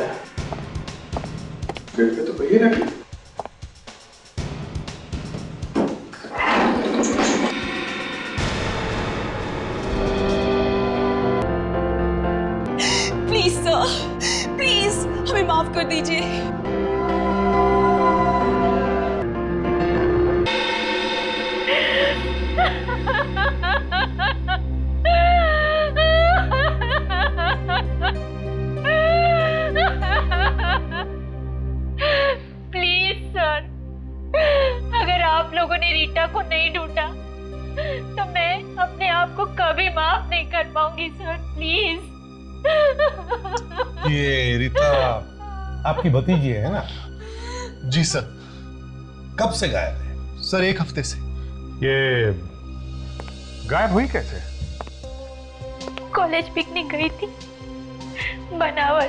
बजाया? गेट पे तो कोई है नहीं। प्लीज सर, प्लीज हमें माफ कर दीजिए। प्लीज सर, अगर आप लोगों ने रीटा को नहीं ढूंढा तो मैं अपने आप को कभी माफ नहीं कर पाऊंगी सर, प्लीज। ये रीता आपकी भतीजी है ना? जी सर। कब से गायब है? सर 1 हफ्ते से। ये गायब हुई कैसे? कॉलेज पिकनिक गई थी बनावर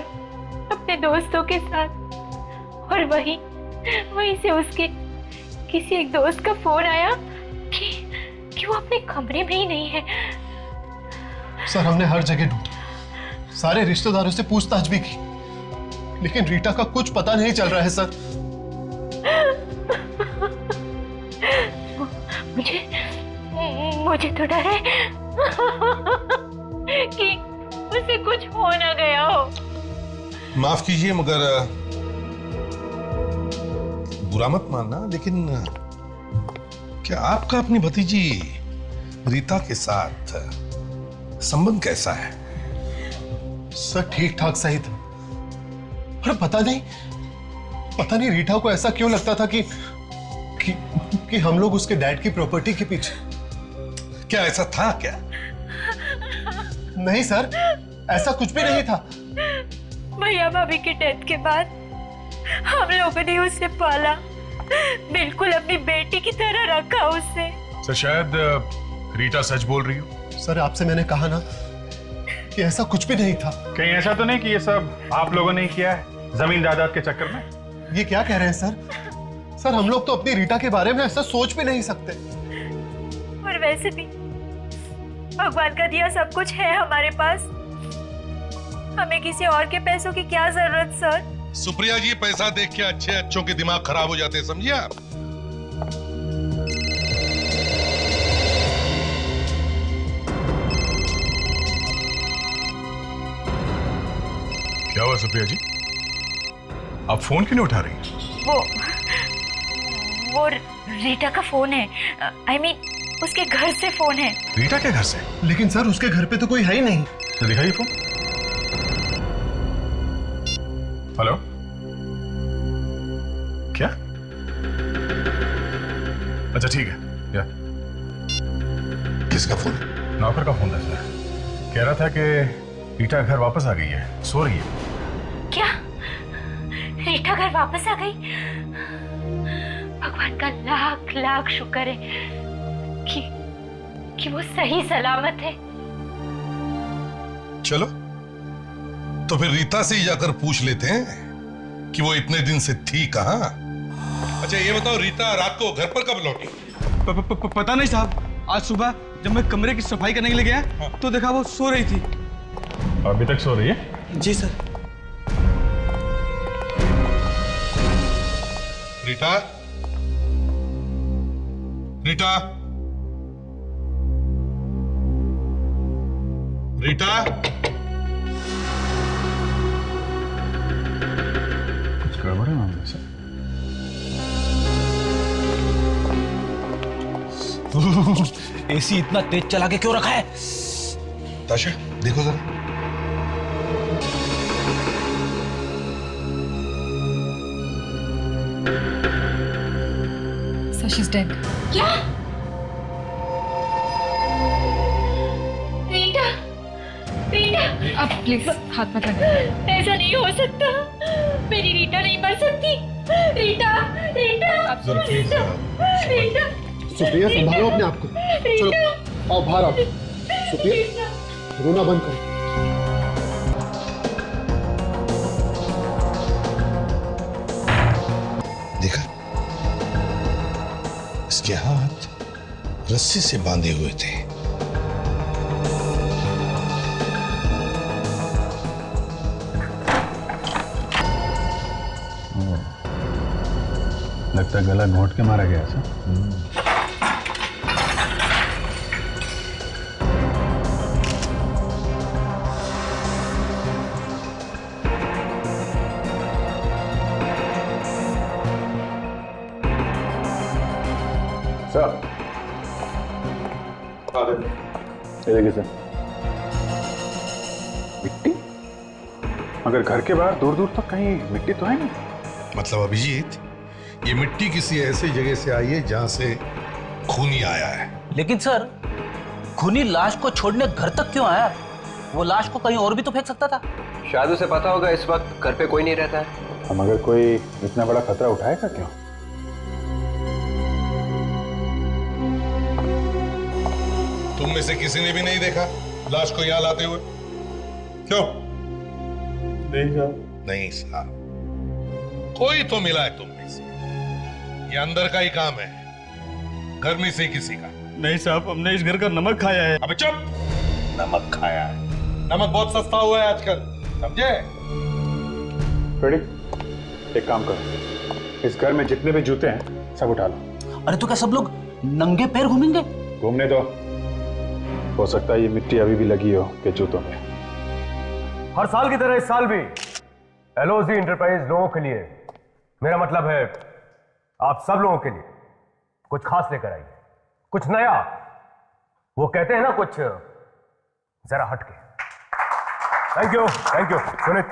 अपने दोस्तों के साथ, और वहीं से उसके किसी एक दोस्त का फोन आया कि वो अपने कमरे में ही नहीं है। सर हमने हर जगह ढूंढा, सारे रिश्तेदारों से पूछताछ भी की, लेकिन रीटा का कुछ पता नहीं चल रहा है सर। मुझे तो डर है कि उसे कुछ हो ना गया हो। माफ कीजिए मगर बुरा मत मानना, लेकिन क्या आपका अपनी भतीजी रीता के साथ संबंध कैसा है? सर ठीक ठाक सही था, पर पता नहीं रीटा को ऐसा क्यों लगता था कि हम लोग उसके डैड की प्रॉपर्टी के पीछे। क्या ऐसा था क्या? नहीं सर, ऐसा कुछ भी नहीं था। भैया भाभी के डेथ के बाद हम लोगों ने उसे पाला, बिल्कुल अपनी बेटी की तरह रखा उसे। सर शायद रीटा सच बोल रही हो। सर आपसे मैंने कहा ना कि ऐसा कुछ भी नहीं था। कहीं ऐसा तो नहीं कि ये सब आप लोगों ने ही किया है जमीन जायदाद के चक्कर में? ये क्या कह रहे हैं सर? सर हम लोग तो अपनी रीटा के बारे में ऐसा सोच भी नहीं सकते। और वैसे भी भगवान का दिया सब कुछ है हमारे पास, हमें किसी और के पैसों की क्या जरूरत सर। सुप्रिया जी, पैसा देख के अच्छों के दिमाग खराब हो जाते हैं, समझिए आप? क्या हुआ सुप्रिया जी, आप फोन क्यों नहीं उठा रही? वो रीटा का फोन है, I mean, उसके घर से फोन है। रीटा के घर से? लेकिन सर उसके घर पे तो कोई है ही नहीं। तो दिखाइए फोन। हेलो, क्या? अच्छा ठीक है, या किसका फोन? नौकर का फोन था सर, कह रहा था कि रीटा घर वापस आ गई है, सो रही है। क्या रीटा घर वापस आ गई? भगवान का लाख लाख शुक्र है कि वो सही सलामत है। चलो तो फिर रीता से ही जाकर पूछ लेते हैं कि वो इतने दिन से थी कहां। अच्छा ये बताओ, रीता रात को घर पर कब लौटी? पता नहीं साहब, आज सुबह जब मैं कमरे की सफाई करने के लिए गया तो देखा वो सो रही थी। अभी तक सो रही है? जी सर। रीटा, रीटा, रीटा, कुछ गड़बड़ है मामले से? एसी इतना तेज चला के क्यों रखा है? ताशा देखो जरा। So she's dead. क्या? रीटा, रीटा, अब प्लीज हाथ मत लगाइए। ऐसा नहीं हो सकता, मेरी रीटा नहीं मर सकती। रीटा, रीटा, जरा प्लीज। रीटा, सुप्रिया संभालो अपने आप को। चलो आओ बाहर आओ। सुप्रिया रोना बंद करो। देखा, इसके हाथ रस्सी से बांधे हुए थे। लगता है गला घोंट के मारा गया सर। सर ये देखिए सर, मिट्टी, मगर घर के बाहर दूर दूर तक कहीं मिट्टी तो है नहीं। मतलब अभिजीत, ये मिट्टी किसी ऐसी जगह से आई है जहां से खूनी आया है। लेकिन सर, खूनी लाश को छोड़ने घर तक क्यों आया? वो लाश को कहीं और भी तो फेंक सकता था। शायद उसे पता होगा इस वक्त घर पे कोई नहीं रहता है। हम अगर कोई इतना बड़ा खतरा उठाएगा क्यों? तुम में से किसी ने भी नहीं देखा लाश को यहां लाते हुए? क्यों? नहीं साहब, कोई तो मिला है तुम में से। ये अंदर का ही काम है, घर में से किसी का नहीं साहब, हमने इस घर का नमक खाया है। अबे चुप! नमक खाया है? नमक बहुत सस्ता हुआ है आजकल, समझे? रेडी? एक काम करो, इस घर में जितने भी जूते हैं सब उठा लो। अरे तो क्या सब लोग नंगे पैर घूमेंगे? घूमने दो, हो सकता है ये मिट्टी अभी भी लगी हो के जूतों में। हर साल की तरह इस साल भी एलओजी इंटरप्राइज लोगों के लिए, मेरा मतलब है आप सब लोगों के लिए कुछ खास लेकर आई, कुछ नया। वो कहते हैं ना, कुछ जरा हटके। Thank you Sunit.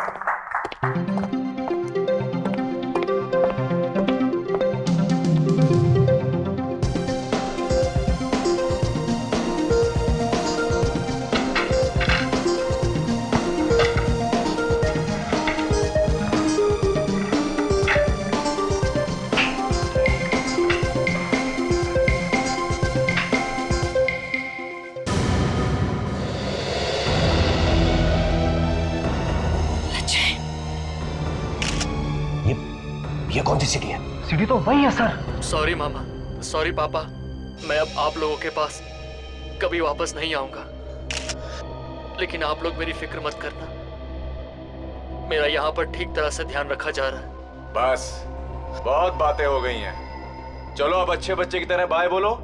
ये कौन सी सीढ़ी है? सीढ़ी तो वही है सर। सॉरी मामा, सॉरी पापा, मैं अब आप लोगों के पास कभी वापस नहीं आऊंगा। लेकिन आप लोग मेरी फिक्र मत करना, मेरा यहाँ पर ठीक तरह से ध्यान रखा जा रहा है। बस बहुत बातें हो गई हैं, चलो अब अच्छे बच्चे की तरह बाय बोलो।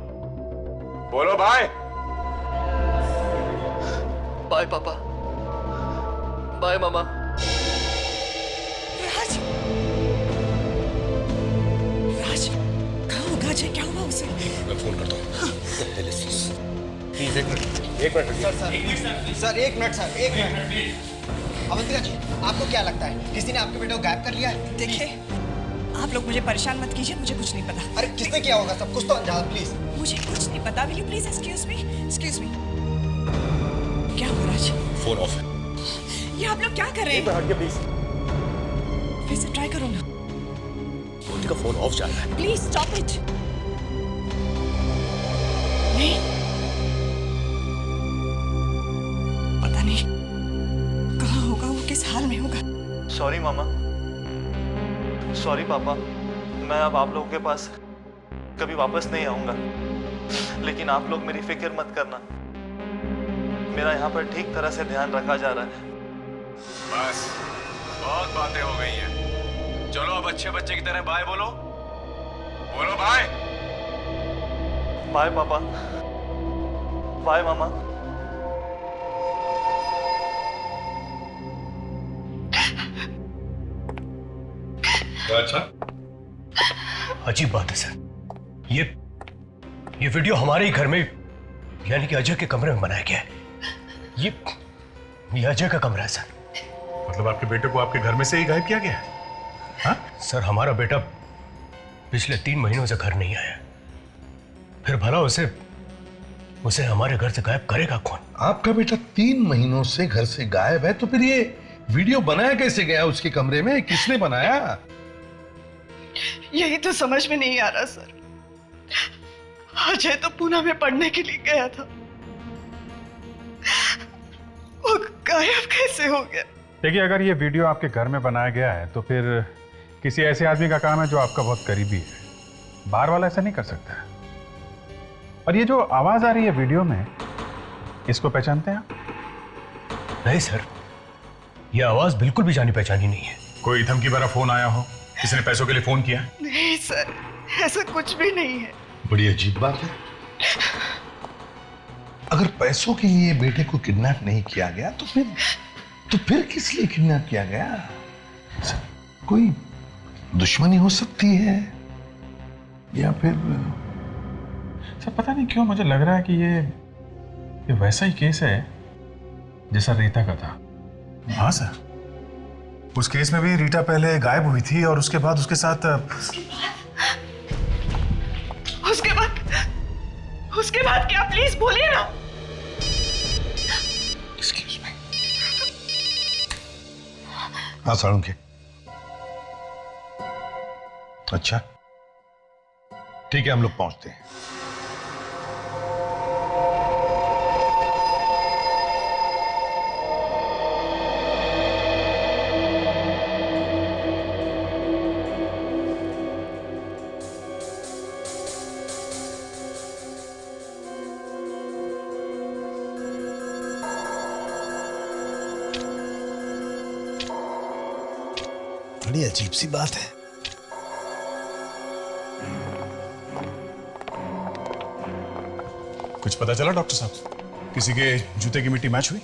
बोलो बाय। बाय पापा, बाय मामा। राज, राज कहाँ होगा? अजय क्या हुआ उसे? मैं फोन करता हूँ। प्लीज एक मिनट। सर एक मिनट सर, एक मिनट। अवंतिका जी, आपको क्या लगता है किसी ने आपके बेटे को गायब कर लिया है? देखिए, आप लोग मुझे परेशान मत कीजिए, मुझे कुछ नहीं पता। अरे किसने किया होगा? सब कुछ तो अंजान, प्लीज। मुझे कुछ नहीं पता। Will you please excuse me? Excuse me. क्या हो राज? फोन ऑफ है। ये आप लोग क्या कर रहे हैं? प्लीज फिर से ट्राई करो ना। का फोन ऑफ जा रहा है। Please stop it. नहीं, पता नहीं कहाँ होगा वो, किस हाल में होगा। सॉरी मामा, सॉरी पापा, मैं अब आप लोगों के पास कभी वापस नहीं आऊंगा। लेकिन आप लोग मेरी फिक्र मत करना, मेरा यहाँ पर ठीक तरह से ध्यान रखा जा रहा है। बस बहुत बातें हो गई हैं, चलो अब अच्छे बच्चे की तरह बाय बोलो। बोलो बाय। बाय पापा, बाय मामा। अच्छा, अजीब बात है सर, ये वीडियो हमारे ही घर में, यानी कि अजय के कमरे में बनाया गया है। ये अजय का कमरा है सर। मतलब आपके बेटे को आपके घर में से ही गायब किया गया है? हाँ? सर, हमारा बेटा पिछले 3 महीनों से घर नहीं आया, फिर भला उसे हमारे घर से गायब करेगा कौन? आपका बेटा 3 महीनों से घर से गायब है, तो फिर ये वीडियो बनाया कैसे गया उसके कमरे में? किसने बनाया? यही तो समझ में नहीं आ रहा सर। अजय तो पूना में पढ़ने के लिए गया था, वो गायब कैसे हो गया? देखिए, अगर ये वीडियो आपके घर में बनाया गया है तो फिर किसी ऐसे आदमी का काम है जो आपका बहुत करीबी है। बाहर वाला ऐसा नहीं कर सकता है। और ये जो आवाज आ रही है वीडियो में, इसको पहचानते हैं आप? नहीं सर, ये आवाज बिल्कुल भी जानी पहचानी नहीं है। कोई धमकी भरा फोन आया हो, किसी ने पैसों के लिए फोन किया? नहीं सर, ऐसा कुछ भी नहीं है। बड़ी अजीब बात है। अगर पैसों के लिए बेटे को किडनैप नहीं किया गया तो फिर किस लिए किडनैप किया गया? कोई दुश्मनी हो सकती है या फिर सर पता नहीं क्यों मुझे लग रहा है कि ये वैसा ही केस है जैसा रीता का था। हाँ सर, उस केस में भी रीटा पहले गायब हुई थी और उसके बाद उसके साथ उसके बाद क्या? प्लीज बोलिए ना। Excuse me. हाँ साळुंखे। अच्छा ठीक है, हम लोग पहुंचते हैं। बड़ी अजीब सी बात है। कुछ पता चला डॉक्टर साहब? किसी के जूते की मिट्टी मैच हुई?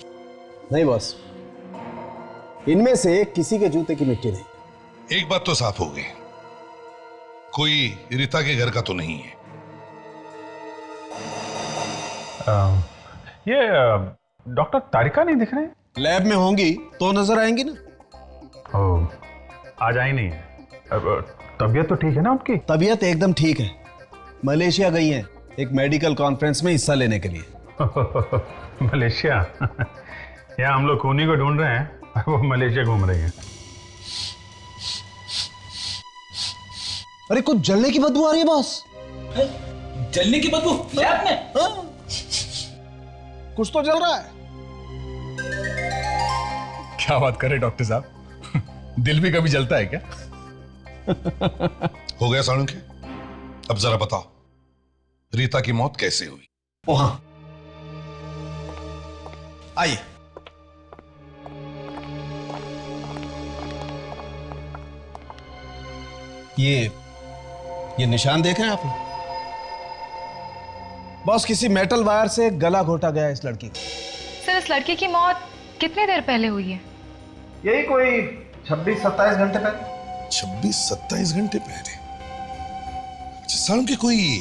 नहीं बॉस, इनमें से किसी के जूते की मिट्टी नहीं। एक बात तो साफ हो गई, कोई रीता के घर का तो नहीं है। ये डॉक्टर तारिका नहीं दिख रहे? लैब में होंगी तो नजर आएंगी ना। आज आई नहीं है। तबीयत तो ठीक है ना उनकी? तबीयत एकदम ठीक है। मलेशिया गई हैं एक मेडिकल कॉन्फ्रेंस में हिस्सा लेने के लिए। मलेशिया? यहाँ हम लोग खूनी को ढूंढ रहे हैं, वो मलेशिया घूम रही है। अरे कुछ जलने की बदबू आ रही है बॉस। जलने की बदबू लैब में? हाँ? कुछ तो जल रहा है। क्या बात कर रहे डॉक्टर साहब, दिल भी कभी जलता है क्या? हो गया साळुंखे? अब जरा बताओ, रीता की मौत कैसे हुई? ओ हाँ, आइए। ये निशान देख रहे हैं आप लोग? बॉस, किसी मेटल वायर से गला घोटा गया इस लड़की का। सर, इस लड़की की मौत कितनी देर पहले हुई है? यही कोई 26-27 घंटे पहले। 26-27 घंटे पहले? अच्छा साळुंखे, कोई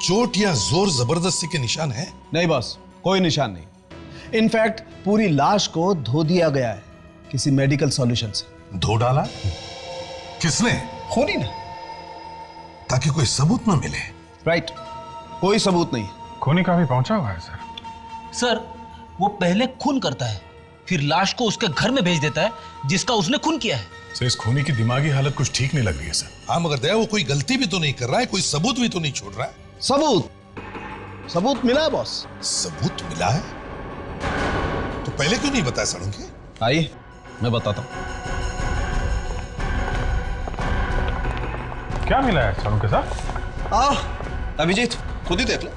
चोट या जोर जबरदस्ती के निशान है? नहीं बॉस, कोई निशान नहीं। इनफैक्ट पूरी लाश को धो दिया गया है किसी मेडिकल सॉल्यूशन से। धो डाला? किसने? खूनी ना। ताकि कोई सबूत न मिले। राइट, कोई सबूत नहीं। खूनी का भी पहुंचा हुआ है सर। सर, वो पहले खून करता है, फिर लाश को उसके घर में भेज देता है जिसका उसने खून किया है। सर, इस खूनी की दिमागी हालत कुछ ठीक नहीं लग रही है सर। हाँ मगर दया, वो कोई गलती भी तो नहीं कर रहा है, कोई सबूत भी तो नहीं छोड़ रहा है। सबूत मिला है बॉस। सबूत मिला है? तो पहले क्यों नहीं बताया साळुंखे? आइए मैं बताता हूं। क्या मिला है साळुंखे साहब? अभिजीत खुद ही देख लो।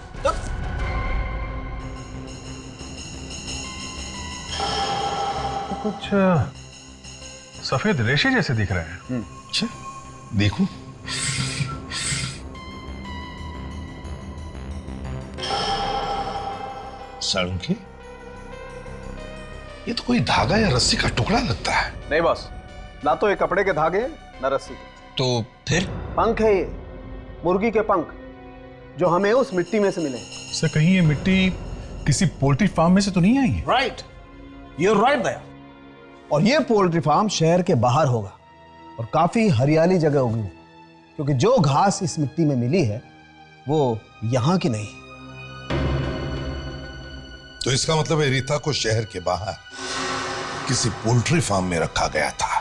कुछ सफेद रेशे जैसे दिख रहे हैं। अच्छा देखो। साळुंखे, ये तो कोई धागा या रस्सी का टुकड़ा लगता है। नहीं बॉस, ना तो ये कपड़े के धागे ना रस्सी के। तो फिर? पंख है ये, मुर्गी के पंख, जो हमें उस मिट्टी में से मिले। सर, कहीं ये मिट्टी किसी पोल्ट्री फार्म में से तो नहीं आई है? राइट, यूर राइट दया। और ये पोल्ट्री फार्म शहर के बाहर होगा और काफी हरियाली जगह होगी, क्योंकि जो घास इस मिट्टी में मिली है वो यहां की नहीं। तो इसका मतलब है रीता को शहर के बाहर किसी पोल्ट्री फार्म में रखा गया था।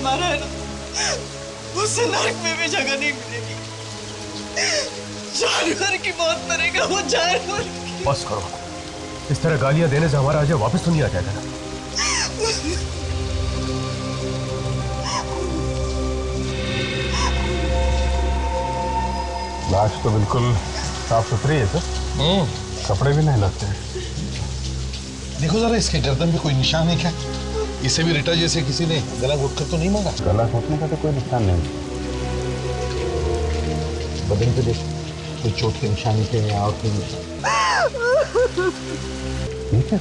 मारा है ना, उससे नर्क में भी जगह नहीं मिलेगी। जानवर की मौत मरेगा वो, जानवर की। बस करो, इस तरह गालियां देने से हमारा अजय वापस तो नहीं आ जाएगा ना? लाश तो बिल्कुल साफ सुथरी है सर। कपड़े भी नहीं लगते हैं। देखो जरा इसके गर्दन पे कोई निशान है क्या? इसे भी रिटा जैसे किसी ने गला घोटकर तो नहीं मारा? गला घोटने का तो कोई निशान नहीं। बदन पे देख, कोई चोट के निशान थे या और कोई निशान? ठीक है,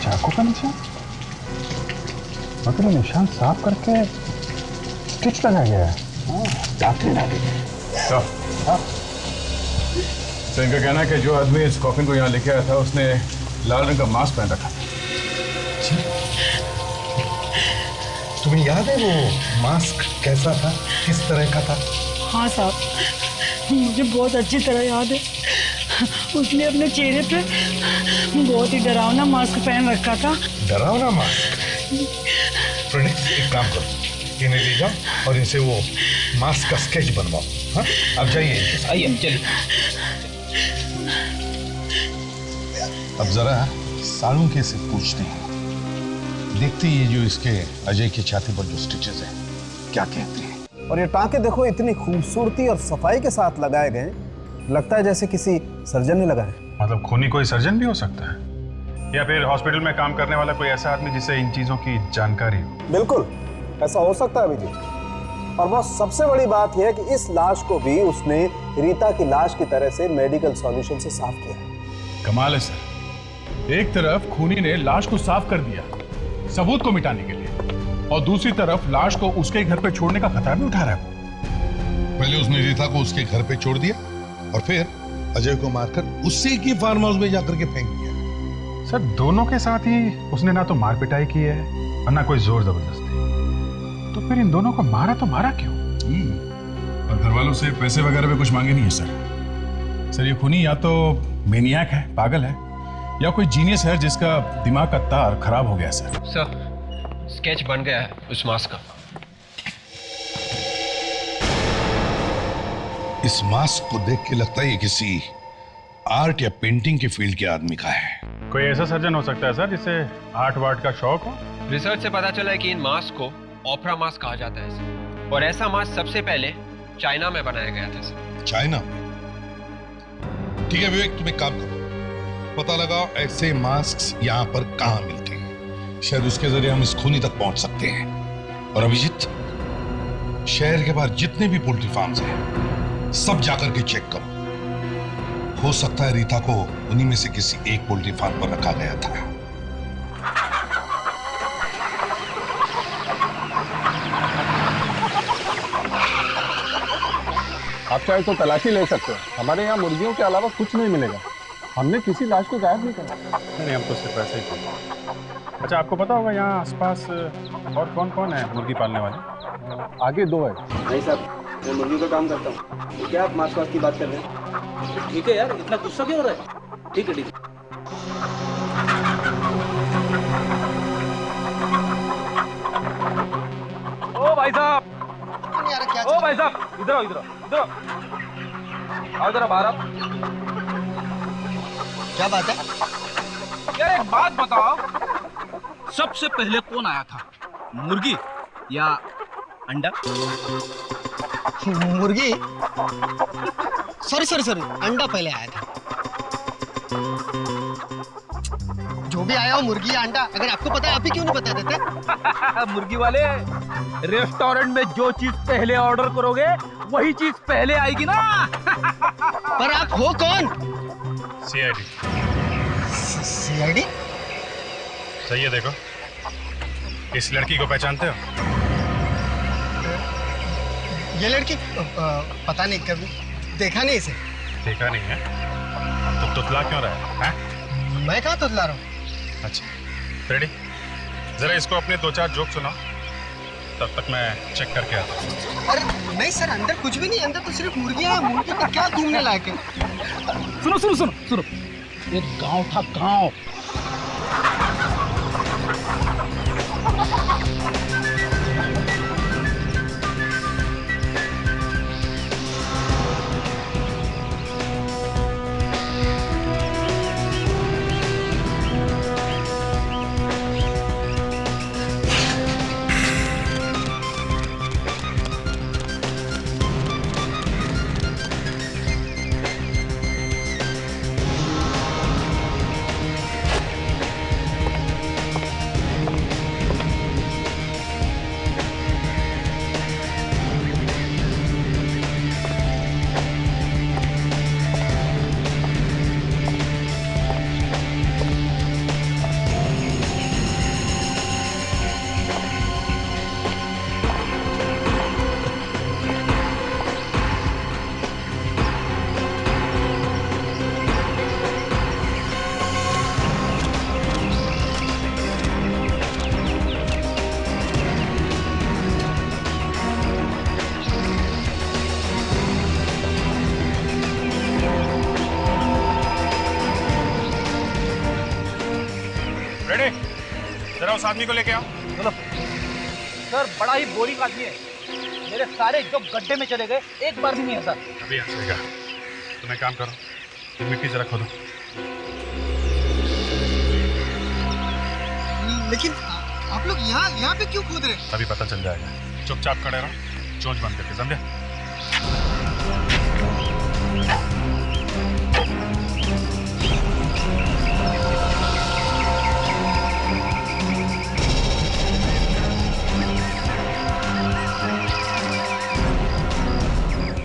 चाकू का निशान, मतलब निशान साफ करके स्टिच लगाया गया है। डॉक्टर डाले तो इनका कहना है कि जो आदमी इस कॉफिन को यहाँ लेके आया था उसने लाल रंग का मास्क पहन रखा था। तुम्हें याद है वो मास्क कैसा था, किस तरह का था? हाँ साहब, मुझे बहुत अच्छी तरह याद है। उसने अपने चेहरे पे बहुत ही डरावना मास्क पहन रखा था। डरावना मास्क? प्रणीत, एक काम करो, इन्हें ले जाओ और इनसे वो मास्क का स्केच बनवाओ। हाँ, अब जाइए। आइए चलिए। अब जरा साळुंखे से पूछते हैं, देखते ही ये जो इसके अजय की छाती पर जो स्टिचेस हैं क्या कहते हैं। और ये टांके देखो, इतनी खूबसूरती और सफाई के साथ लगाए गए, लगता है जैसे किसी सर्जन ने लगाए। मतलब खूनी कोई सर्जन भी हो सकता है, या फिर हॉस्पिटल में काम करने वाला कोई ऐसा आदमी जिसे इन चीजों की जानकारी हो। बिल्कुल ऐसा हो सकता है अभिजीत। और वो सबसे बड़ी बात यह है कि इस लाश को भी उसने रीता की लाश की तरह से मेडिकल सॉल्यूशन से साफ किया। कमाल है सर, एक तरफ खूनी ने लाश को साफ कर दिया सबूत को मिटाने के लिए, और दूसरी तरफ लाश को उसके घर पे छोड़ने का खतरा भी उठा रहा है। पहले उसने रीता को उसके घर पे छोड़ दिया और फिर अजय को मारकर उसी की फार्म हाउस में जाकर के फेंक दिया। सर दोनों के साथ ही उसने ना तो मार पिटाई की है और ना कोई जोर जबरदस्ती, तो फिर इन दोनों को मारा तो मारा क्यों? और घर वालों से पैसे वगैरह भी कुछ मांगे नहीं है सर। सर ये खूनी या तो मेनियाक है, पागल है, या कोई जीनियस है जिसका दिमाग का तार खराब हो गया सर। सर स्केच बन गया है उस मास्क का। इस मास्क को देख के लगता है ये किसी आर्ट या पेंटिंग के फील्ड के आदमी का है। कोई ऐसा सर्जन हो सकता है सर जिसे आर्ट वार्ट का शौक हो। रिसर्च से पता चला है कि इन मास्क को ओपरा मास्क कहा जाता है सर, और ऐसा मास्क सबसे पहले चाइना में बनाया गया था सर। चाइना में? ठीक है विवेक, तुम एक काम करो, पता लगाओ ऐसे मास्क यहाँ पर कहाँ मिलते हैं, शायद उसके जरिए हम इस खूनी तक पहुंच सकते हैं। और अभिजीत, शहर के बाहर जितने भी पोल्ट्री फार्म्स हैं सब जाकर के चेक करो, हो सकता है रीता को उन्हीं में से किसी एक पोल्ट्री फार्म पर रखा गया था। आप चाहे तो तलाशी ले सकते हैं, हमारे यहाँ मुर्गियों के अलावा कुछ नहीं मिलेगा। हमने किसी लाश को गायब नहीं करा। नहीं, हम तो सिर्फ ऐसे ही करते। अच्छा, आपको पता होगा यहाँ आसपास और कौन कौन है मुर्गी पालने वाले? आगे दो है। नहीं साहब, मैं मुर्गी का काम करता हूँ। तो क्या आप मांस वास की बात कर रहे हैं? ठीक है यार, इतना गुस्सा क्यों हो रहा है? ठीक है ठीक है। ओ भाई साहब, ओ भाई साहब, इधर आओ, इधर आओ, इधर आओ जरा बाहर आओ। क्या बात है? यार एक बात बताओ, सबसे पहले कौन आया था, मुर्गी या अंडा? मुर्गी? सॉरी, अंडा पहले आया था। जो भी आया हो, मुर्गी या अंडा, अगर आपको पता है आप ही क्यों नहीं बता देते? मुर्गी वाले, रेस्टोरेंट में जो चीज पहले ऑर्डर करोगे वही चीज पहले आएगी ना। पर आप हो कौन? सीआईडी। सीआईडी? सही है, देखो इस लड़की को पहचानते हो? ये लड़की पता नहीं, कभी देखा नहीं इसे। देखा नहीं है तो तुतला क्यों रहा है? मैं कहाँ तुतला रहा हूँ? अच्छा रेडी, जरा इसको अपने 2-4 जोक सुनाओ, तब तक मैं चेक करके आता हूँ। अरे नहीं सर, अंदर कुछ भी नहीं, अंदर तो सिर्फ मुर्गियाँ हैं। मुर्गी को क्या घूमने लायक है? सुनो सुनो सुनो सुनो, एक गांव था, गांव। जरा उस आदमी को लेके आओ। चलो सर, बड़ा ही बोरिंग आदमी है। मेरे सारे जो गड्ढे में चले गए, एक बार भी नहीं आता। अभी हंसेगा। तुम एक काम करो, ये मिट्टी जरा खोदो। लेकिन आप लोग यहाँ पे क्यों कूद रहे? अभी पता चल जाएगा। चुपचाप खड़े रहो, चोंच बंद करके, समझे?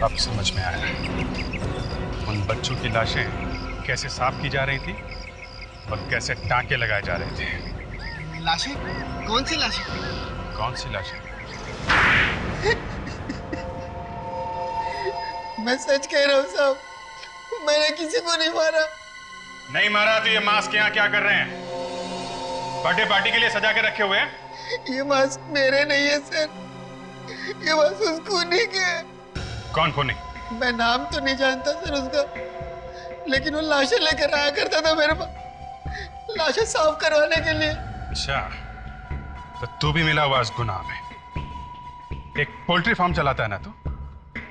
अब समझ में आया उन बच्चों की लाशें कैसे साफ की जा रही थी और कैसे टांके लगाए जा रहे थे। लाशें? कौन सी लाशें? कौन सी लाशें? मैं सच कह रहा हूँ साहब, मैंने किसी को नहीं मारा। नहीं मारा तो ये मास्क यहाँ क्या कर रहे हैं? बर्थडे पार्टी के लिए सजा के रखे हुए हैं? ये मास्क मेरे नहीं है सर, ये मास्क उस खूनी के है। कौन खूनी? मैं नाम तो नहीं जानता सर उसका, लेकिन वो लाशें लेकर आया करता था मेरे पास, लाशें साफ करवाने के लिए। अच्छा, तो तू भी मिला हुआ इस गुनाह में। एक पोल्ट्री फार्म चलाता है ना तू,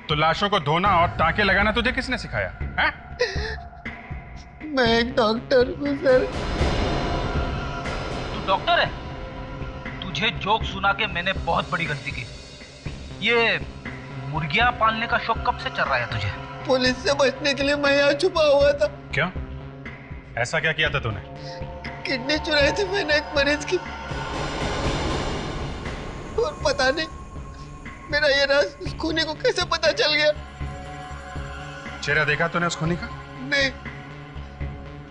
तो लाशों को धोना और टांके लगाना तुझे किसने सिखाया है? मैं एक डॉक्टर हूँ सर। तू डॉक्टर है? तुझे जोक सुना के मैंने बहुत बड़ी गलती की। ये मुर्गियां पालने का शौक कब से चल रहा है तुझे? पुलिस से बचने के लिए मैं यहाँ छुपा हुआ था। क्यों? ऐसा क्या किया था तूने? किडनी चुराई थी मैंने एक मरीज की, और पता नहीं मेरा ये राज उस खूनी को कैसे पता चल गया। चेहरा देखा तूने उस खूनी का? नहीं,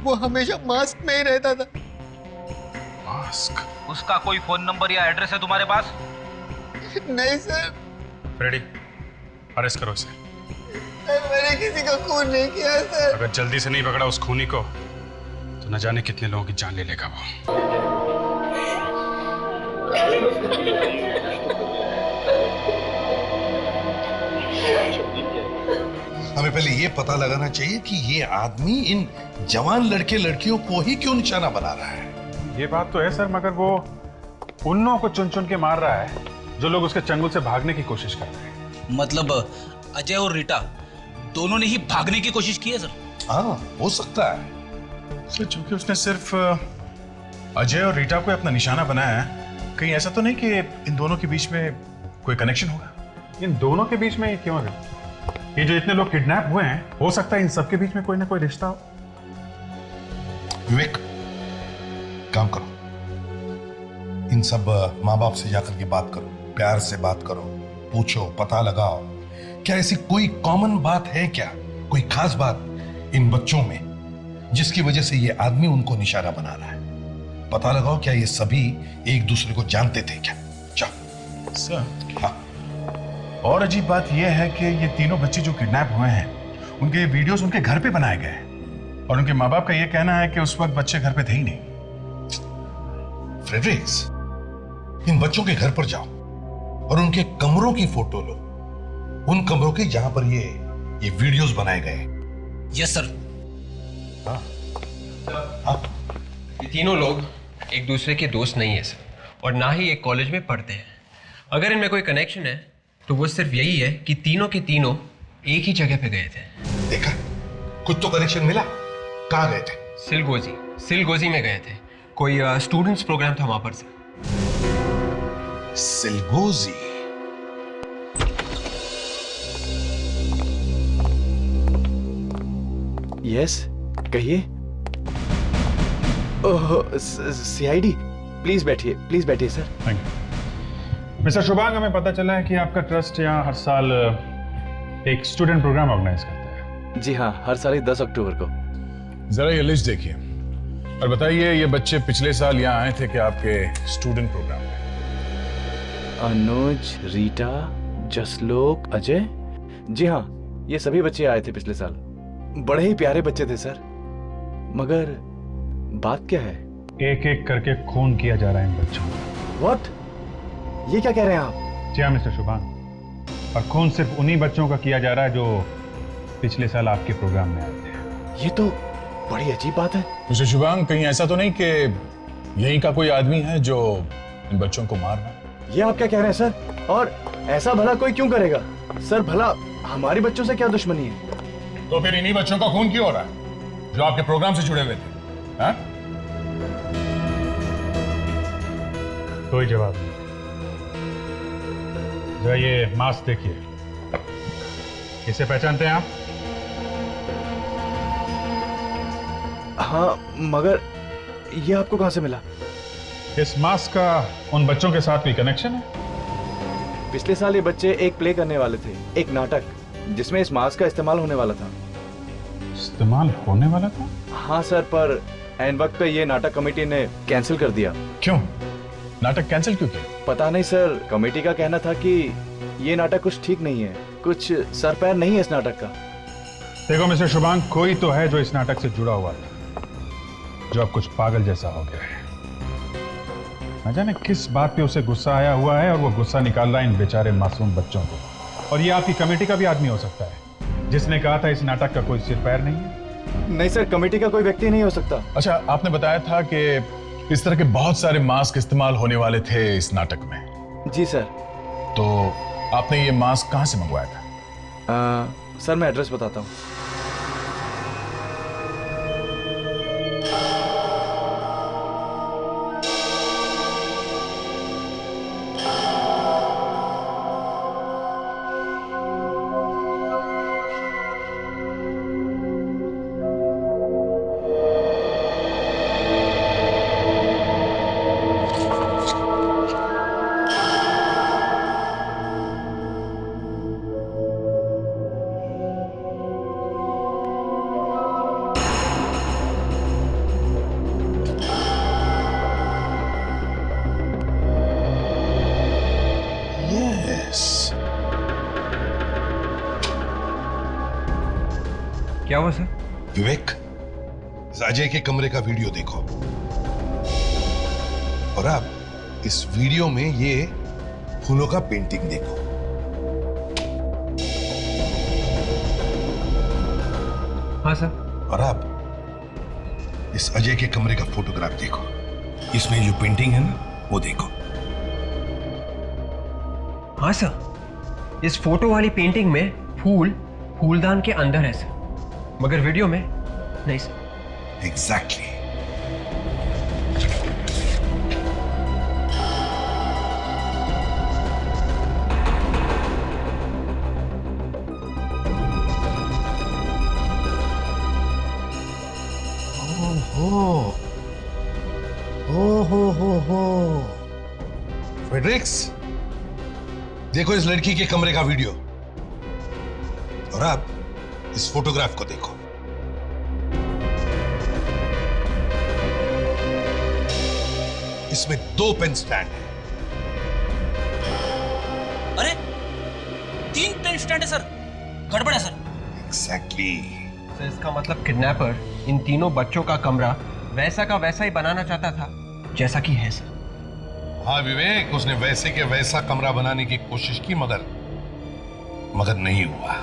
वो हमेशा मास्क में ही रहता था। मास्क? उसका कोई फोन नंबर या एड्रेस है तुम्हारे पास? नहीं सर। फ्रेडी, अरेस्ट करो इसे। मैंने किसी का खून नहीं किया सर। अगर जल्दी से नहीं पकड़ा उस खूनी को तो न जाने कितने लोगों की जान ले लेगा वो। हमें पहले ये पता लगाना चाहिए कि ये आदमी इन जवान लड़के लड़कियों को ही क्यों निशाना बना रहा है। ये बात तो है सर, मगर वो उन लोगों को चुन चुन के मार रहा है जो लोग उसके चंगुल से भागने की कोशिश कर रहे हैं। मतलब अजय और रीटा दोनों ने ही भागने की कोशिश की है सर? हाँ, हो सकता है सर, चूंकि उसने सिर्फ अजय और रीटा को अपना निशाना बनाया है, कहीं ऐसा तो नहीं कि इन दोनों के बीच में कोई कनेक्शन होगा? इन दोनों के बीच में ये क्यों है? ये जो इतने लोग किडनैप हुए हैं, हो सकता है इन सबके बीच में कोई ना कोई रिश्ता हो। विवेक, काम करो, इन सब माँ बाप से जाकर के बात करो, प्यार से बात करो, पूछो, पता लगाओ, क्या ऐसी कोई कॉमन बात है क्या, कोई खास बात इन बच्चों में जिसकी वजह से ये आदमी उनको निशाना बना रहा है? पता लगाओ, क्या ये सभी एक दूसरे को जानते थे क्या? जाओ। सर, हाँ। और अजीब बात यह है कि ये तीनों बच्चे जो किडनैप हुए हैं, उनके वीडियोस उनके घर पे बनाए गए हैं, और उनके माँ बाप का यह कहना है कि उस वक्त बच्चे घर पे थे ही नहीं। फ्रेडरिक्स, इन बच्चों के घर पर जाओ और उनके कमरों की फोटो लो, उन कमरों की जहां पर ये वीडियोस बनाए गए। Yes sir. हाँ। ये तीनों लोग एक दूसरे के दोस्त नहीं है सर, और ना ही एक कॉलेज में पढ़ते हैं। अगर इनमें कोई कनेक्शन है तो वो सिर्फ यही है कि तीनों के तीनों एक ही जगह पे गए थे। देखा, कुछ तो कनेक्शन मिला। कहाँ गए थे? सिलगोजी में गए थे। कोई स्टूडेंट्स प्रोग्राम था वहां पर से। सिलगोजी? यस, कहिए। ओह, सीआईडी, प्लीज बैठिए sir. Thank you. Mister Shubhang, हमें पता चला है कि आपका ट्रस्ट यहाँ हर साल एक स्टूडेंट प्रोग्राम ऑर्गेनाइज करता है। जी हाँ, हर साल 10 अक्टूबर को। जरा ये लिस्ट देखिए और बताइए, ये बच्चे पिछले साल यहाँ आए थे कि आपके स्टूडेंट प्रोग्राम में? अनुज, रीटा, जसलोक, अजय। जी हाँ, ये सभी बच्चे आए थे पिछले साल। बड़े ही प्यारे बच्चे थे सर, मगर बात क्या है? एक एक करके खून किया जा रहा है इन बच्चों को। व्हाट? ये क्या कह रहे हैं आप? जी हाँ मिस्टर शुभांग, और खून सिर्फ उन्हीं बच्चों का किया जा रहा है जो पिछले साल आपके प्रोग्राम में आए थे। ये तो बड़ी अजीब बात है। मिस्टर शुभांग, कहीं ऐसा तो नहीं कि यहीं का कोई आदमी है जो इन बच्चों को मार रहा है? ये आप क्या कह रहे हैं सर? और ऐसा भला कोई क्यों करेगा सर? भला हमारे बच्चों से क्या दुश्मनी है? तो फिर इन्हीं बच्चों का खून क्यों हो रहा है जो आपके प्रोग्राम से जुड़े हुए थे? हाँ? कोई जवाब नहीं। जरा ये मास्क देखिए, इसे पहचानते हैं आप? हाँ, मगर ये आपको कहां से मिला? इस मास्क का उन बच्चों के साथ कोई कनेक्शन है? पिछले साल ये बच्चे एक प्ले करने वाले थे, एक नाटक, जिसमें इस मास्क का इस्तेमाल होने वाला था। इस्तेमाल होने वाला था? हाँ सर, पर ऐन वक्त पे ये नाटक कमेटी ने कैंसिल कर दिया। क्यों? नाटक कैंसिल क्यों किया? पता नहीं सर, कमेटी का कहना था कि ये नाटक कुछ ठीक नहीं है, कुछ सर पैर नहीं है इस नाटक का। देखो मिस्टर शुभांग, कोई तो है जो इस नाटक से जुड़ा हुआ था, जो अब कुछ पागल जैसा हो गया है। न जाने किस बात पे उसे गुस्सा आया हुआ है और वो गुस्सा निकाल रहा है इन बेचारे मासूम बच्चों को। और ये आपकी कमेटी का भी आदमी हो सकता है, जिसने कहा था इस नाटक का कोई सिर पैर नहीं है। नहीं सर, कमेटी का कोई व्यक्ति नहीं हो सकता। अच्छा, आपने बताया था कि इस तरह के बहुत सारे मास्क इस्तेमाल होने वाले थे इस नाटक में। जी सर। तो आपने ये मास्क कहां से मंगवाया था? सर मैं एड्रेस बताता हूँ। क्या हुआ सर? विवेक, अजय के कमरे का वीडियो देखो और अब इस वीडियो में ये फूलों का पेंटिंग देखो। हाँ सर। और अब इस अजय के कमरे का फोटोग्राफ देखो, इसमें जो पेंटिंग है ना वो देखो। हाँ सर, इस फोटो वाली पेंटिंग में फूलदान के अंदर है सर, मगर वीडियो में नहीं सर। एग्जैक्टली। हो। फ्रेडरिक्स, देखो इस लड़की के कमरे का वीडियो और अब इस फोटोग्राफ को देखो। इसमें 2 पेन स्टैंड है। अरे 3 पेन स्टैंड है सर, गड़बड़ है सर। एग्जैक्टली। सर इसका मतलब किडनैपर इन तीनों बच्चों का कमरा वैसा का वैसा ही बनाना चाहता था जैसा कि है सर। हाँ विवेक, उसने वैसे के वैसा कमरा बनाने की कोशिश की मगर नहीं हुआ।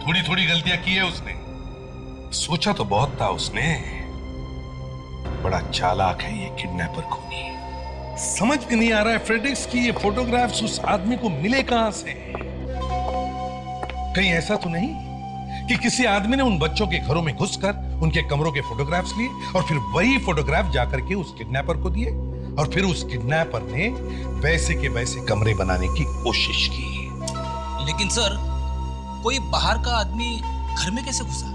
थोड़ी थोड़ी गलतियां की है उसने, सोचा तो बहुत था उसने। बड़ा चालाक है ये किडनैपर खूनी। समझ भी नहीं आ रहा है फ्रेडरिक्स की ये फोटोग्राफ्स उस आदमी को मिले कहां से। कहीं ऐसा तो नहीं कि किसी आदमी ने उन बच्चों के घरों में घुसकर उनके कमरों के फोटोग्राफ्स लिए और फिर वही फोटोग्राफ जाकर के उस किडनैपर को दिए और फिर उस किडनैपर ने वैसे के वैसे कमरे बनाने की कोशिश की। लेकिन सर, कोई बाहर का आदमी घर में कैसे घुसा?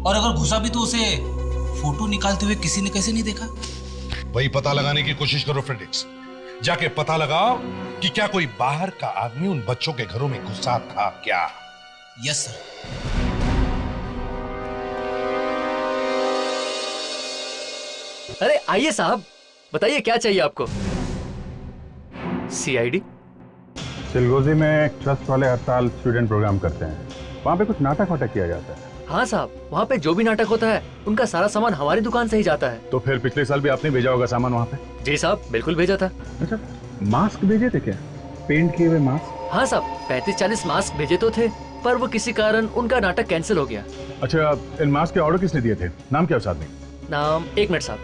और अगर घुसा भी तो उसे फोटो निकालते हुए किसी ने कैसे नहीं देखा? वही पता लगाने की कोशिश करो फ्रेडरिक्स। जाके पता लगाओ कि क्या कोई बाहर का आदमी उन बच्चों के घरों में घुसा था क्या। Yes sir. अरे आइए साहब, बताइए क्या चाहिए आपको? सीआईडी? चिलगोजी में एक ट्रस्ट वाले हर साल स्टूडेंट प्रोग्राम करते हैं, वहाँ पे कुछ नाटक वाटक किया जाता है। हाँ साहब, वहाँ पे जो भी नाटक होता है उनका सारा सामान हमारी दुकान से ही जाता है। तो फिर पिछले साल भी आपने भेजा होगा सामान वहाँ पे? जी साहब, बिल्कुल भेजा था। अच्छा, मास्क भेजे थे क्या? पेंट किए हुए मास्क? हाँ साहब, 35-40 मास्क भेजे तो थे, पर वो किसी कारण उनका नाटक कैंसिल हो गया। अच्छा, इन मास्क के ऑर्डर किसने दिए थे? नाम क्या उस आदमी? नाम, 1 मिनट साहब।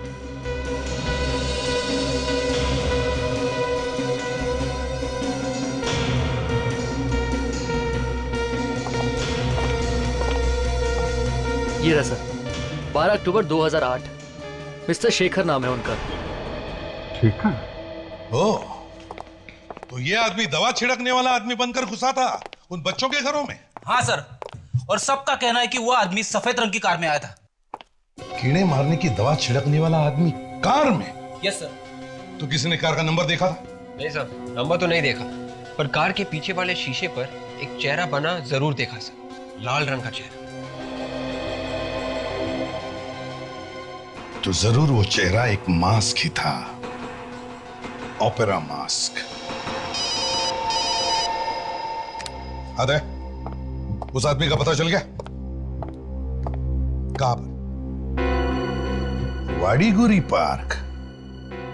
ये रहा सर, 12 अक्टूबर 2008। मिस्टर शेखर नाम है उनका। शेखर? ओ, तो ये आदमी दवा छिड़कने वाला आदमी बनकर घुसा था उन बच्चों के घरों में? हाँ सर, और सबका कहना है कि वो आदमी सफेद रंग की कार में आया था। कीड़े मारने की दवा छिड़कने वाला आदमी कार में? Yes sir. तो किसी ने कार का नंबर देखा था? नहीं सर, नंबर तो नहीं देखा, पर कार के पीछे वाले शीशे पर एक चेहरा बना जरूर देखा सर, लाल रंग का चेहरा। तो जरूर वो चेहरा एक मास्क ही था, ओपेरा मास्क। अरे, उस आदमी का पता चल गया? कहां पर? वाडीगुरी पार्क।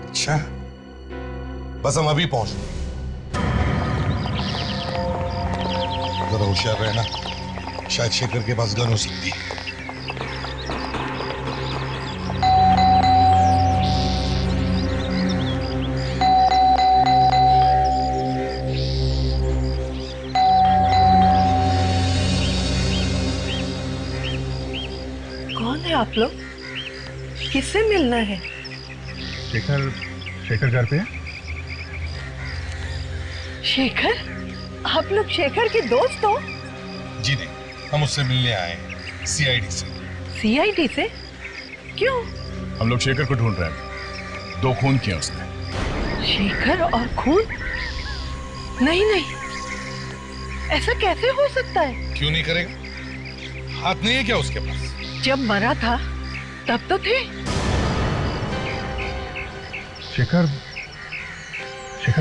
अच्छा, बस हम अभी पहुंच गए। जरा होशियार रहना, शायद शेखर के पास गन हो सकती है। कौन है आप लोग? किससे मिलना है? शेखर घर पे है? शेखर? आप लोग शेखर के दोस्त हो? जी नहीं, हम उससे मिलने आए हैं, सीआईडी से। सीआईडी से? क्यों? हम लोग शेखर को ढूंढ रहे हैं, 2 खून किए उसने। शेखर और खून? नहीं नहीं, ऐसा कैसे हो सकता है? क्यों नहीं करेगा? हाथ नहीं है क्या उसके पास? जब मरा था तब तो थे। शेखर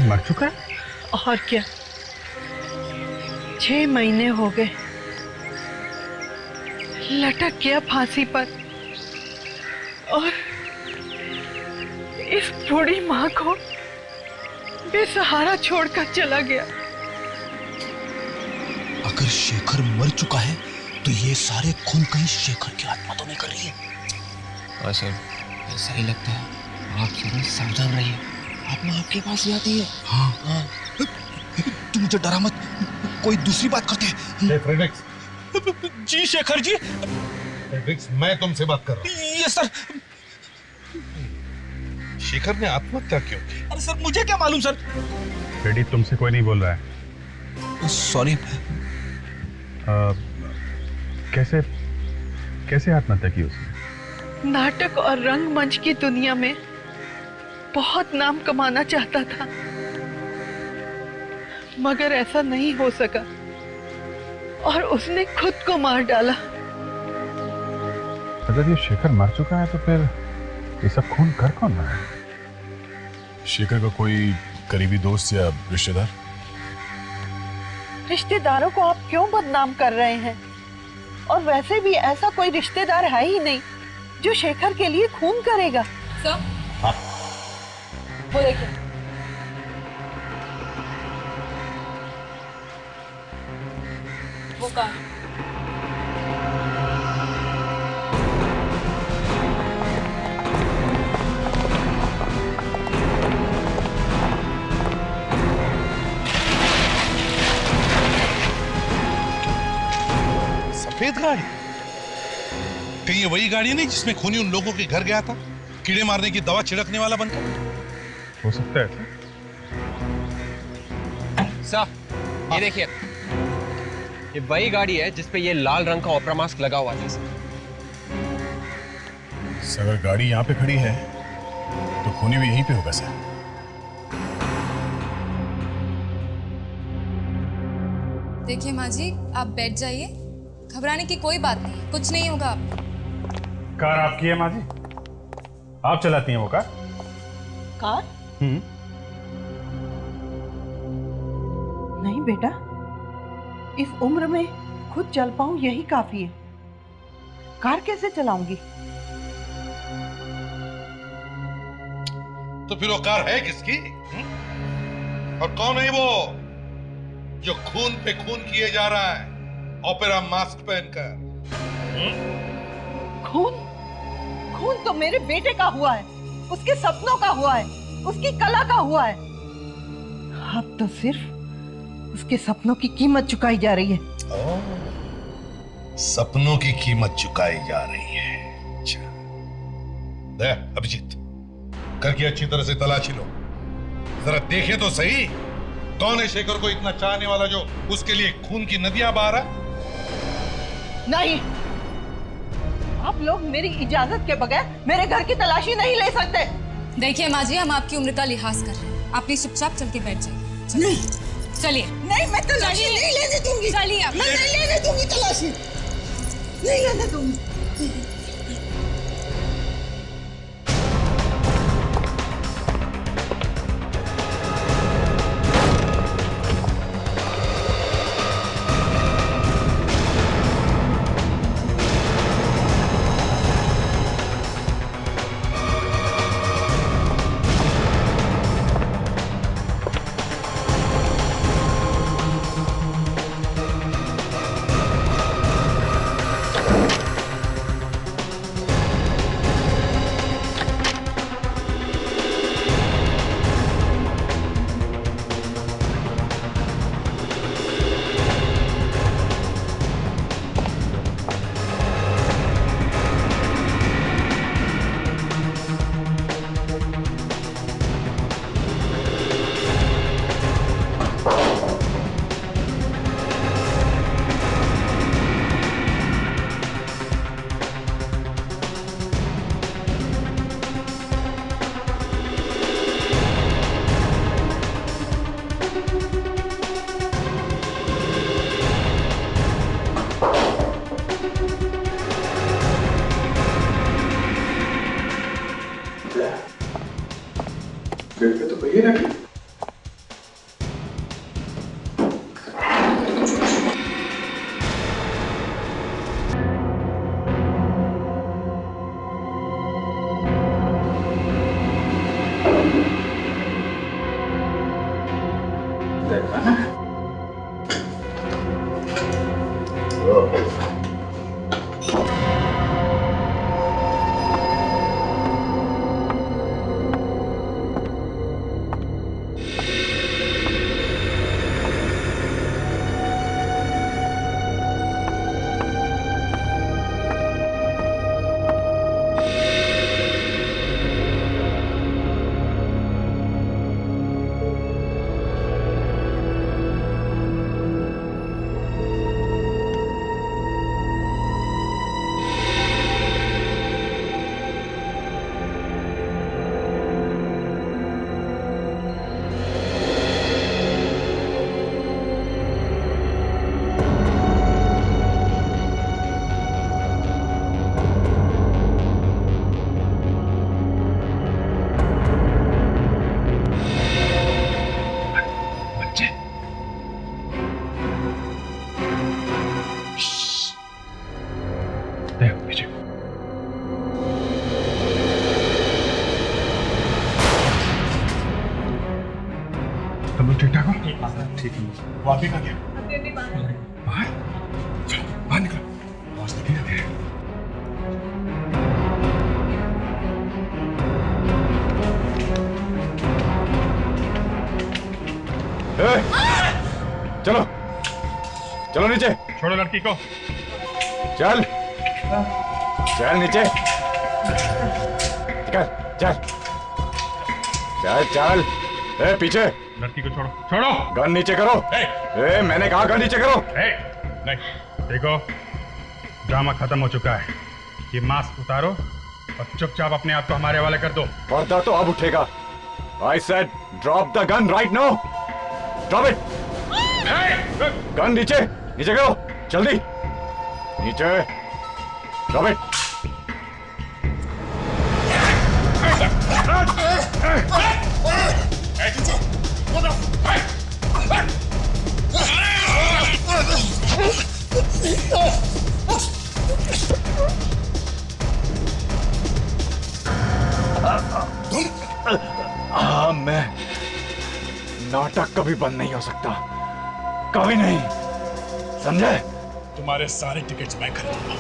मर चुका है? और क्या, 6 महीने हो गए, लटक गया फांसी पर, और इस बूढ़ी माँ को बेसहारा छोड़कर चला गया। अगर शेखर मर चुका है तो ये सारे खून कहीं शेखर की आत्मा तो नहीं कर रही है? हाँ सर, ऐसा ही लगता है। आप जरूर सावधान रहिए, आत्मा आपके पास ही आती है। हाँ। तू मुझे डरा मत, कोई दूसरी बात करते हैं। फ्रेडरिक्स। जी शेखर जी। फ्रेडरिक्स, मैं तुमसे बात कर रहा हूँ। Yes sir. शेखर ने आत्महत्या क्यों की? अरे सर, मुझे क्या मालूम सर। फ्रेडी, तुमसे कोई नहीं बोल रहा है। सॉरी। कैसे आत्महत्या की उसने? नाटक और रंगमंच की दुनिया में बहुत नाम कमाना चाहता था, मगर ऐसा नहीं हो सका और उसने खुद को मार डाला। अगर ये शेखर मर चुका है तो फिर ये सब खून कर कौन रहा है? शेखर का कोई करीबी दोस्त या रिश्तेदार? रिश्तेदारों को आप क्यों बदनाम कर रहे हैं? और वैसे भी ऐसा कोई रिश्तेदार है ही नहीं जो शेखर के लिए खून करेगा। सर, हाँ? वो देखिए, वो कार। सफेद गाड़ी? कहीं ये वही गाड़ी नहीं जिसमें खूनी उन लोगों के घर गया था, कीड़े मारने की दवा छिड़कने वाला बनकर? हो सकता है सर, ये देखिए, ये वही गाड़ी है जिसपे ये लाल रंग का ओपेरा मास्क लगा हुआ था सर। अगर गाड़ी यहाँ पे खड़ी है तो खूनी भी यहीं पे होगा सर। देखिए माँ जी, आप बैठ जाइए, घबराने की कोई बात नहीं, कुछ नहीं होगा आपको। कार आपकी है माँ जी? आप चलाती हैं वो कार? कार? नहीं बेटा, इस उम्र में खुद चल पाऊं यही काफी है, कार कैसे चलाऊंगी? तो फिर वो कार है किसकी? और कौन है वो जो खून पे खून किए जा रहा है ओपेरा मास्क पहनकर? खून? खून तो मेरे बेटे का हुआ है, उसके सपनों का हुआ है, उसकी कला का हुआ है। अब तो सिर्फ उसके सपनों की कीमत चुकाई जा रही है। सपनों की कीमत चुकाई जा रही है। अच्छा दे अभिजीत, करके अच्छी तरह से तलाशी लो, जरा देखे तो सही कौन है शेखर को इतना चाहने वाला जो उसके लिए खून की नदियां बहा रहा। नहीं, आप लोग मेरी इजाजत के बगैर मेरे घर की तलाशी नहीं ले सकते। देखिए माँ जी, हम आपकी उम्र का लिहाज कर रहे हैं, आप प्लीज चुपचाप चल के बैठ जाइए। नहीं, चलिए। नहीं, मैं तलाशी नहीं लेने दूंगी। चलिए आप। मैं नहीं लेने दूंगी तलाशी, नहीं लेने दूंगी। गेट पे तो कहिए ना कि ठीक ठाक हो? ठीक है। वो आप भी कहाँ गया? बाहर? चलो बाहर निकलो, आवाज नहीं आती है। चलो चलो नीचे। छोड़ो लड़की को। चल चल नीचे। चल चल चल चल। ए पीछे। लड़की को छोड़ो, छोड़ो। गन नीचे करो। ए मैंने कहा गन नीचे करो। नहीं, देखो ड्रामा खत्म हो चुका है, ये मास्क उतारो और चुपचाप अपने आप को हमारे हवाले कर दो। पर्दा तो अब उठेगा। I said drop the gun right now. Drop it. Gun नीचे, नीचे करो, जल्दी नीचे। Drop it. हाँ, मैं नाटक कभी बंद नहीं हो सकता, कभी नहीं, समझे? तुम्हारे सारे टिकट्स मैं खरीदूंगा।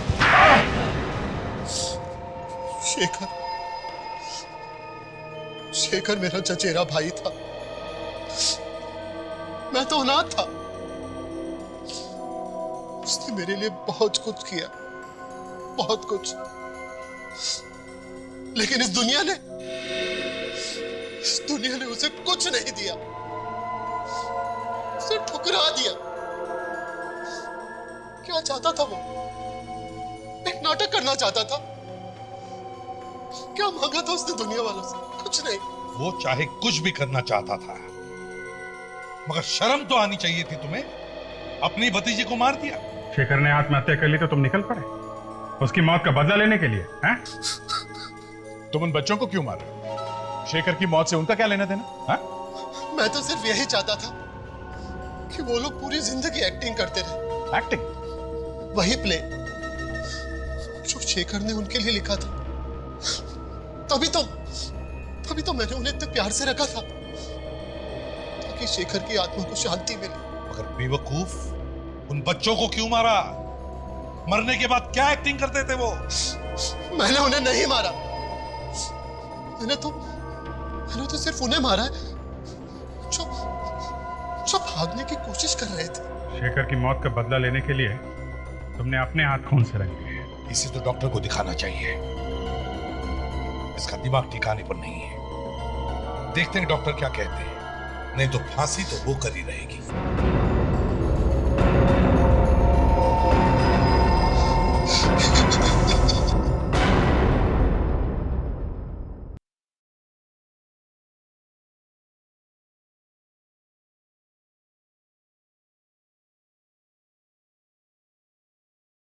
शेखर, शेखर मेरा चचेरा भाई था, मैं तो अनाथ था। उसने मेरे लिए बहुत कुछ किया, बहुत कुछ। लेकिन इस दुनिया ने उसे कुछ नहीं दिया, उसे ठुकरा दिया। क्या चाहता था वो? एक नाटक करना चाहता था। क्या मांगा था उसने दुनिया वालों से? कुछ नहीं। वो चाहे कुछ भी करना चाहता था, मगर शर्म तो आनी चाहिए थी तुम्हें। अपनी भतीजी को मार दिया। शेखर ने आत्महत्या कर ली तो तुम निकल पड़े उसकी मौत का बदला लेने के लिए, हैं? तुम उन बच्चों को क्यों मार रहे हो? शेखर की मौत से उनका क्या लेना देना? हाँ? मैं तो सिर्फ यही चाहता था कि वो लोग पूरी जिंदगी एक्टिंग करते रहे। एक्टिंग? वही प्ले जो शेखर ने उनके लिए लिखा था। तभी तो मैंने उन्हें इतने प्यार से रखा था ताकि शेखर की आत्मा को शांति मिले। मगर बेवकूफ, उन बच्चों को क्यों मारा? मरने के बाद क्या एक्टिंग करते थे वो? मैंने उन्हें नहीं मारा। मैंने तो सिर्फ उन्हें मारा है जो भागने की कोशिश कर रहे थे। शेखर की मौत का बदला लेने के लिए तुमने अपने हाथ खून से रंगे हैं। इसे तो डॉक्टर को दिखाना चाहिए। इसका दिमाग ठिकाने पर नहीं है। देखते हैं डॉक्टर क्या कहते हैं। नहीं तो फांसी तो वो कर ही रहेगी।